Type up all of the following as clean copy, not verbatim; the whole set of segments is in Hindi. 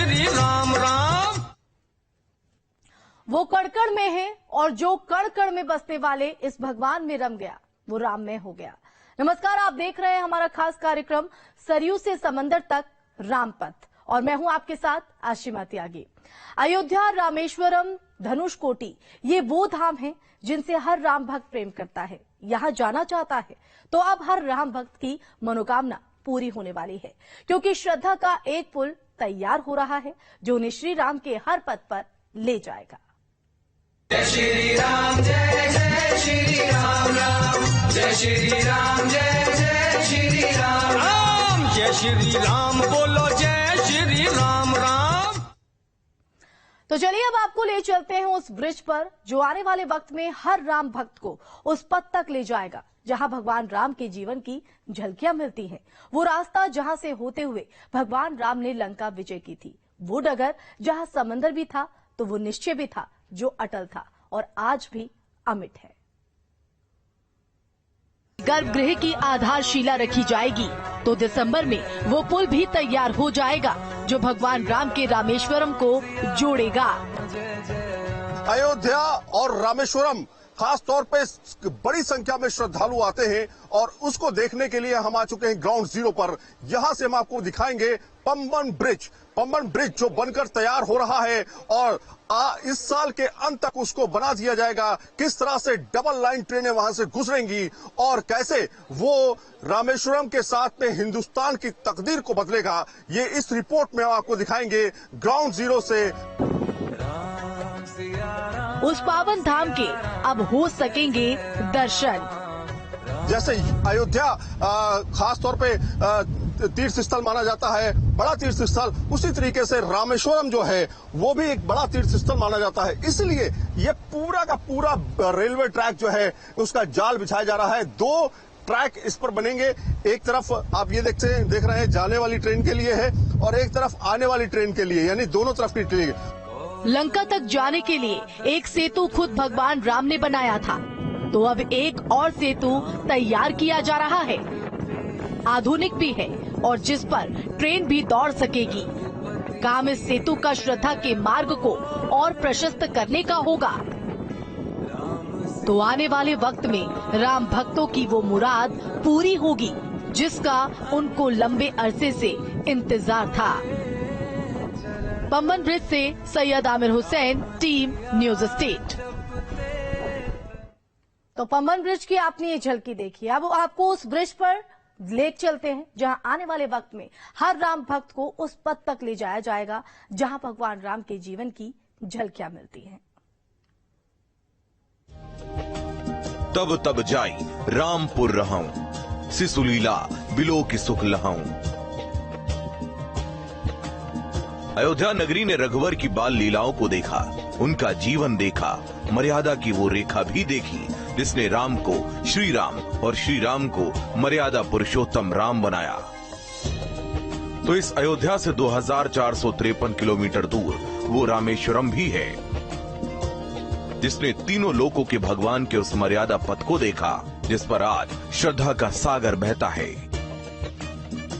श्री राम राम। वो कड़कड़ में है और जो कड़कड़ में बसने वाले इस भगवान में रम गया वो राम में हो गया। नमस्कार, आप देख रहे हैं हमारा खास कार्यक्रम सरयू से समंदर तक रामपथ और मैं हूं आपके साथ आशिमा त्यागी। अयोध्या, रामेश्वरम, धनुषकोटी ये वो धाम हैं जिनसे हर राम भक्त प्रेम करता है, यहां जाना चाहता है। तो अब हर राम भक्त की मनोकामना पूरी होने वाली है, क्योंकि श्रद्धा का एक पुल तैयार हो रहा है जो उन्हें श्री राम के हर पथ पर ले जाएगा। जय श्री राम, जय जय श्री राम राम, जय श्री राम, जय जय श्री राम राम, जय श्री राम बोलो, जय श्री राम राम। तो चलिए अब आपको ले चलते हैं उस ब्रिज पर जो आने वाले वक्त में हर राम भक्त को उस पथ तक ले जाएगा जहां भगवान राम के जीवन की झलकियां मिलती हैं। वो रास्ता जहां से होते हुए भगवान राम ने लंका विजय की थी, वो डगर जहां समंदर भी था तो वो निश्चय भी था जो अटल था और आज भी अमिट है। गर्भगृह की आधारशिला रखी जाएगी तो दिसंबर में वो पुल भी तैयार हो जाएगा जो भगवान राम के रामेश्वरम को जोड़ेगा। अयोध्या और रामेश्वरम खास तौर पे बड़ी संख्या में श्रद्धालु आते हैं और उसको देखने के लिए हम आ चुके हैं ग्राउंड जीरो पर। यहां से हम आपको दिखाएंगे पंबन ब्रिज जो बनकर तैयार हो रहा है और इस साल के अंत तक उसको बना दिया जाएगा। किस तरह से डबल लाइन ट्रेनें वहां से गुजरेंगी और कैसे वो रामेश्वरम के साथ में हिंदुस्तान की तकदीर को बदलेगा, ये इस रिपोर्ट में हम आपको दिखाएंगे ग्राउंड जीरो से। उस पावन धाम के अब हो सकेंगे दर्शन। जैसे अयोध्या खास तौर पे तीर्थ स्थल माना जाता है, बड़ा तीर्थ स्थल, उसी तरीके से रामेश्वरम जो है वो भी एक बड़ा तीर्थ स्थल माना जाता है। इसलिए ये पूरा का पूरा रेलवे ट्रैक जो है उसका जाल बिछाया जा रहा है। 2 ट्रैक इस पर बनेंगे। एक तरफ आप ये देख रहे हैं जाने वाली ट्रेन के लिए है और एक तरफ आने वाली ट्रेन के लिए, यानी दोनों तरफ की ट्रेन। लंका तक जाने के लिए एक सेतु खुद भगवान राम ने बनाया था, तो अब एक और सेतु तैयार किया जा रहा है। आधुनिक भी है और जिस पर ट्रेन भी दौड़ सकेगी। काम इस सेतु का श्रद्धा के मार्ग को और प्रशस्त करने का होगा। तो आने वाले वक्त में राम भक्तों की वो मुराद पूरी होगी जिसका उनको लंबे अरसे से इंतजार था। पंबन ब्रिज से Syed Aamir Hussain, team news state. तो पंबन ब्रिज की आपने ये झलकी देखी, अब आपको उस ब्रिज पर ले चलते हैं जहां आने वाले वक्त में हर राम भक्त को उस पथ तक ले जाया जाएगा जहां भगवान राम के जीवन की झलकियां मिलती हैं। तब तब जाई रामपुर रहाऊं, सिसुलीला बिलो की सुख लहाऊं। अयोध्या नगरी ने रघुवर की बाल लीलाओं को देखा, उनका जीवन देखा, मर्यादा की वो रेखा भी देखी जिसने राम को श्री राम और श्री राम को मर्यादा पुरुषोत्तम राम बनाया। तो इस अयोध्या से 2453 किलोमीटर दूर वो रामेश्वरम भी है जिसने तीनों लोकों के भगवान के उस मर्यादा पथ को देखा जिस पर आज श्रद्धा का सागर बहता है।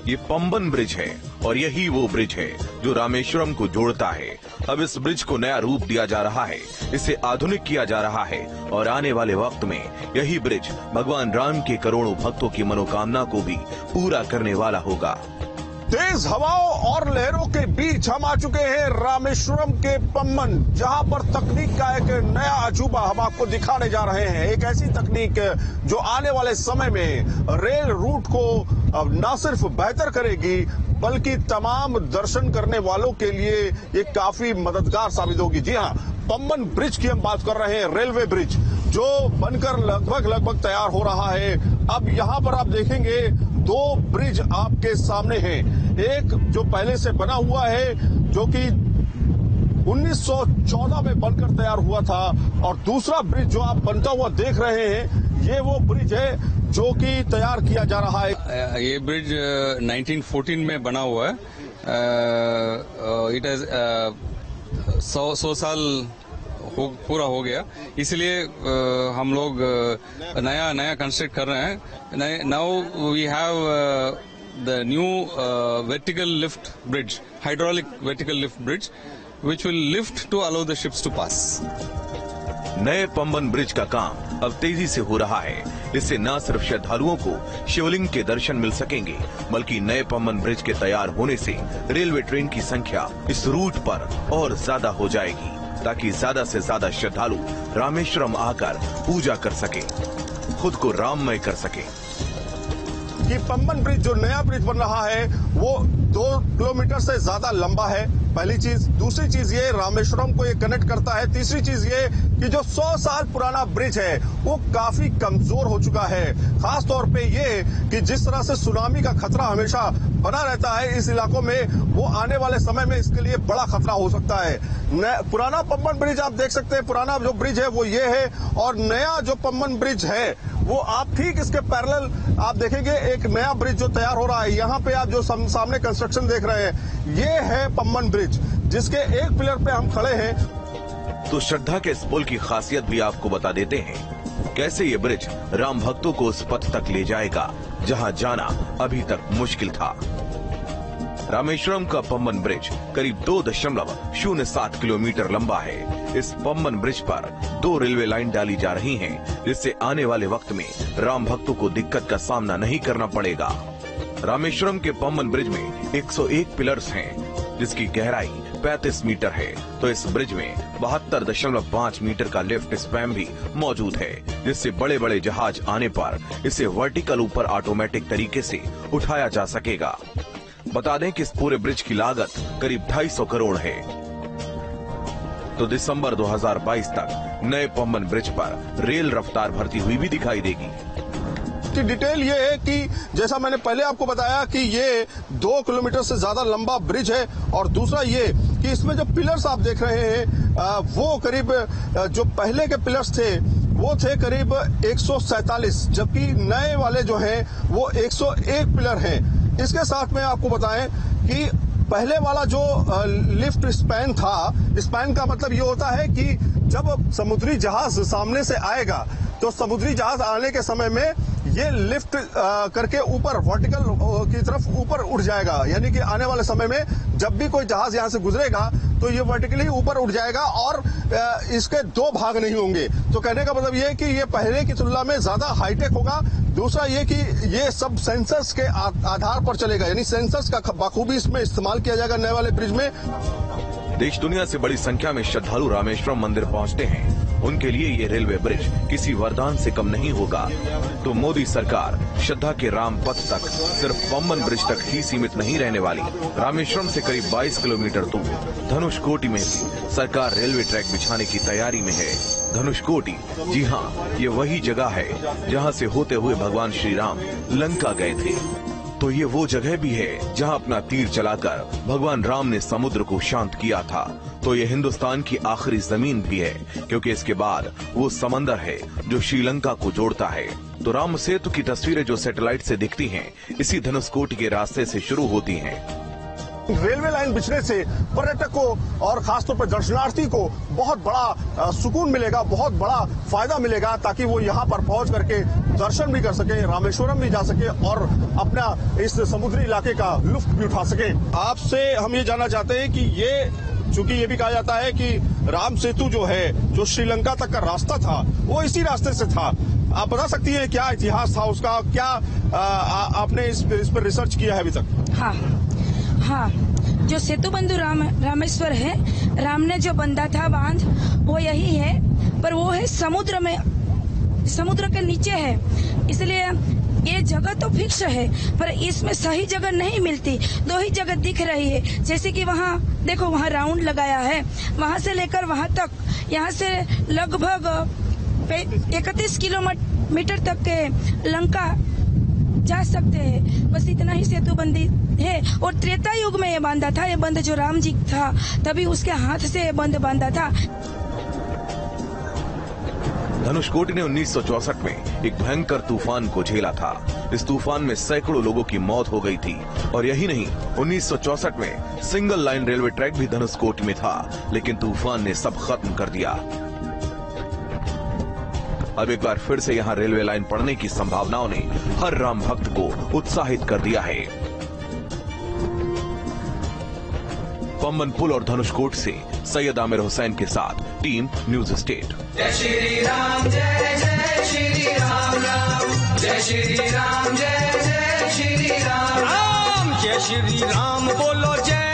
ये पंबन ब्रिज है और यही वो ब्रिज है जो रामेश्वरम को जोड़ता है। अब इस ब्रिज को नया रूप दिया जा रहा है, इसे आधुनिक किया जा रहा है और आने वाले वक्त में यही ब्रिज भगवान राम के करोड़ों भक्तों की मनोकामना को भी पूरा करने वाला होगा। तेज हवाओं और लहरों के बीच हम आ चुके हैं रामेश्वरम के पंबन, जहां पर तकनीक का एक नया अजूबा हम आपको दिखाने जा रहे हैं। एक ऐसी तकनीक जो आने वाले समय में रेल रूट को न सिर्फ बेहतर करेगी बल्कि तमाम दर्शन करने वालों के लिए ये काफी मददगार साबित होगी। जी हाँ, पंबन ब्रिज की हम बात कर रहे हैं, रेलवे ब्रिज जो बनकर लगभग तैयार हो रहा है। अब यहाँ पर आप देखेंगे 2 ब्रिज आपके सामने हैं। एक जो पहले से बना हुआ है जो कि 1914 में बनकर तैयार हुआ था और दूसरा ब्रिज जो आप बनता हुआ देख रहे हैं ये वो ब्रिज है जो कि तैयार किया जा रहा है। ये ब्रिज 1914 में बना हुआ है। इट हैज 100 साल पूरा हो गया, इसलिए हम लोग नया कंस्ट्रक्ट कर रहे हैं। Now we have the new vertical lift bridge, hydraulic vertical lift bridge, which will lift to allow the ships to pass. नए पंबन ब्रिज का काम अब तेजी से हो रहा है। इससे न सिर्फ श्रद्धालुओं को शिवलिंग के दर्शन मिल सकेंगे, बल्कि नए पंबन ब्रिज के तैयार होने से रेलवे ट्रेन की संख्या इस रूट पर और ज्यादा हो जाएगी, ताकि ज्यादा से ज्यादा श्रद्धालु रामेश्वरम आकर पूजा कर सके, खुद को राममय कर सके। कि पंबन ब्रिज जो नया ब्रिज बन रहा है वो 2 किलोमीटर से ज्यादा लंबा है, पहली चीज। दूसरी चीज ये रामेश्वरम को ये कनेक्ट करता है। तीसरी चीज ये कि जो 100 साल पुराना ब्रिज है वो काफी कमजोर हो चुका है। खास तौर पे ये कि जिस तरह से सुनामी का खतरा हमेशा बना रहता है इस इलाकों में, वो आने वाले समय में इसके लिए बड़ा खतरा हो सकता है। पुराना पंबन ब्रिज आप देख सकते हैं, पुराना जो ब्रिज है वो ये है, और नया जो पंबन ब्रिज है वो आप ठीक इसके पैरेलल आप देखेंगे एक नया ब्रिज जो तैयार हो रहा है। यहाँ पे आप जो सामने कंस्ट्रक्शन देख रहे हैं ये है पंबन ब्रिज, जिसके एक पिलर पे हम खड़े हैं। तो श्रद्धा के इस पुल की खासियत भी आपको बता देते हैं, कैसे ये ब्रिज राम भक्तों को उस पथ तक ले जाएगा जहां जाना अभी तक मुश्किल था। रामेश्वरम का पंबन ब्रिज करीब 2.07 किलोमीटर लंबा है। इस पंबन ब्रिज पर 2 रेलवे लाइन डाली जा रही हैं, जिससे आने वाले वक्त में राम भक्तों को दिक्कत का सामना नहीं करना पड़ेगा। रामेश्वरम के पंबन ब्रिज में 101 पिलर्स हैं, जिसकी गहराई 35 मीटर है। तो इस ब्रिज में 72.5 मीटर का लिफ्ट स्पैन भी मौजूद है, जिससे बड़े बड़े जहाज आने पर इसे वर्टिकल ऊपर ऑटोमेटिक तरीके से उठाया जा सकेगा। बता दें कि इस पूरे ब्रिज की लागत करीब 250 करोड़ है। तो दिसंबर 2022 तक नए पंबन ब्रिज पर रेल रफ्तार भरती हुई भी दिखाई देगी। की डिटेल ये है कि जैसा मैंने पहले आपको बताया कि ये 2 किलोमीटर से ज्यादा लंबा ब्रिज है, और दूसरा ये कि इसमें जो पिलर्स आप देख रहे हैं वो करीब जो पहले के पिलर्स थे वो थे करीब 147, जबकि नए वाले जो हैं वो 101 पिलर हैं। इसके साथ में आपको बताएं कि पहले वाला जो लिफ्ट स्पैन था, स्पैन का मतलब ये होता है कि जब समुद्री जहाज सामने से आएगा तो समुद्री जहाज आने के समय में ये लिफ्ट करके ऊपर वर्टिकल की तरफ ऊपर उड़ जाएगा, यानी कि आने वाले समय में जब भी कोई जहाज यहाँ से गुजरेगा तो ये वर्टिकली ऊपर उड़ जाएगा और इसके 2 भाग नहीं होंगे। तो कहने का मतलब ये है कि ये पहले की तुलना में ज्यादा हाईटेक होगा। दूसरा ये कि ये सब सेंसर्स के आधार पर चलेगा, यानी सेंसर्स का बखूबी इसमें इस्तेमाल किया जाएगा नए वाले ब्रिज में। देश दुनिया से बड़ी संख्या में श्रद्धालु रामेश्वरम मंदिर पहुंचते हैं, उनके लिए ये रेलवे ब्रिज किसी वरदान से कम नहीं होगा। तो मोदी सरकार श्रद्धा के राम पथ तक सिर्फ पंबन ब्रिज तक ही सीमित नहीं रहने वाली। रामेश्वरम से करीब 22 किलोमीटर दूर धनुषकोटी में भी सरकार रेलवे ट्रैक बिछाने की तैयारी में है। धनुषकोटी, जी हाँ, ये वही जगह है जहाँ से होते हुए भगवान श्री राम लंका गए थे। तो ये वो जगह भी है जहां अपना तीर चलाकर भगवान राम ने समुद्र को शांत किया था। तो ये हिंदुस्तान की आखिरी जमीन भी है, क्योंकि इसके बाद वो समंदर है जो श्रीलंका को जोड़ता है। तो राम सेतु की तस्वीरें जो सैटेलाइट से दिखती हैं, इसी धनुषकोटी के रास्ते से शुरू होती हैं। रेलवे लाइन बिछने से पर्यटकों और खासतौर पर दर्शनार्थी को बहुत बड़ा सुकून मिलेगा, बहुत बड़ा फायदा मिलेगा, ताकि वो यहाँ पर पहुंच करके दर्शन भी कर सके, रामेश्वरम भी जा सके और अपना इस समुद्री इलाके का लुत्फ भी उठा सके। आपसे हम ये जानना चाहते हैं कि ये, चूंकि ये भी कहा जाता है कि राम सेतु जो है, जो श्रीलंका तक का रास्ता था, वो इसी रास्ते से था। आप बता सकती हैं क्या इतिहास था उसका, क्या आपने इस पर रिसर्च किया है अभी तक? हाँ, जो सेतु बंधु रामेश्वर है, राम ने जो बंधा था बांध, वो यही है, पर वो है समुद्र में, समुद्र के नीचे है। इसलिए ये जगह तो फिक्स है, पर इसमें सही जगह नहीं मिलती। 2 ही जगह दिख रही है, जैसे कि वहाँ देखो, वहाँ राउंड लगाया है, वहाँ से लेकर वहाँ तक, यहाँ से लगभग 31 किलोमीटर तक के लंका जा सकते हैं। बस इतना ही सेतुबंदी है। और त्रेता युग में ये बांधा था, ये बंध जो राम जी था तभी उसके हाथ से ये बंध बांधा था। धनुषकोटी ने 1964 में एक भयंकर तूफान को झेला था। इस तूफान में सैकड़ों लोगों की मौत हो गई थी। और यही नहीं, 1964 में सिंगल लाइन रेलवे ट्रैक भी धनुषकोटी में था, लेकिन तूफान ने सब खत्म कर दिया। अब एक बार फिर से यहाँ रेलवे लाइन पड़ने की संभावनाओं ने हर राम भक्त को उत्साहित कर दिया है। पम्बन पुल और धनुषकोट से सैयद आमिर हुसैन के साथ टीम न्यूज स्टेट। जय श्री राम जय जय श्री राम राम जय श्री राम जय जय श्री राम राम जय श्री राम बोलो जय